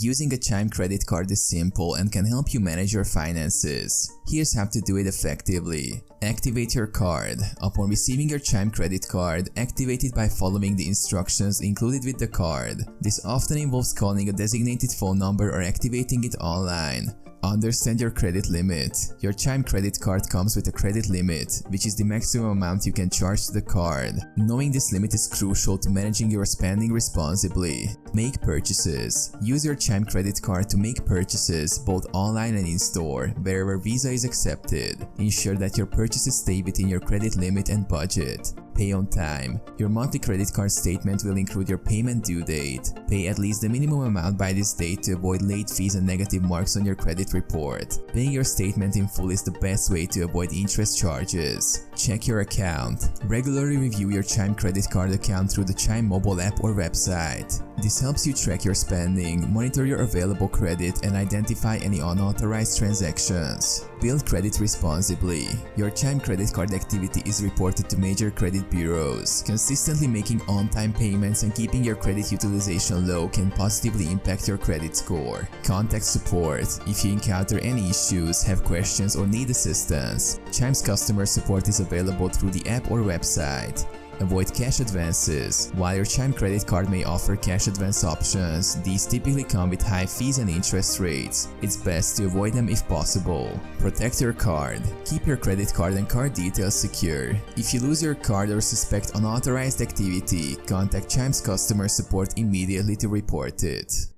Using a Chime credit card is simple and can help you manage your finances. Here's how to do it effectively. Activate your card. Upon receiving your Chime credit card, activate it by following the instructions included with the card. This often involves calling a designated phone number or activating it online. Understand your credit limit. Your Chime credit card comes with a credit limit, which is the maximum amount you can charge to the card. Knowing this limit is crucial to managing your spending responsibly. Make purchases. Use your Chime credit card to make purchases both online and in-store, wherever Visa is accepted. Ensure that your purchases stay within your credit limit and budget. Pay on time. Your monthly credit card statement will include your payment due date. Pay at least the minimum amount by this date to avoid late fees and negative marks on your credit report. Paying your statement in full is the best way to avoid interest charges. Check your account. Regularly review your Chime credit card account through the Chime mobile app or website. This helps you track your spending, monitor your available credit, and identify any unauthorized transactions. Build credit responsibly. Your Chime credit card activity is reported to major credit bureaus. Consistently making on-time payments and keeping your credit utilization low can positively impact your credit score. Contact support if you encounter any issues, have questions, or need assistance. Chime's customer support is available through the app or website. Avoid cash advances. While your Chime credit card may offer cash advance options, these typically come with high fees and interest rates. It's best to avoid them if possible. Protect your card. Keep your credit card and card details secure. If you lose your card or suspect unauthorized activity, contact Chime's customer support immediately to report it.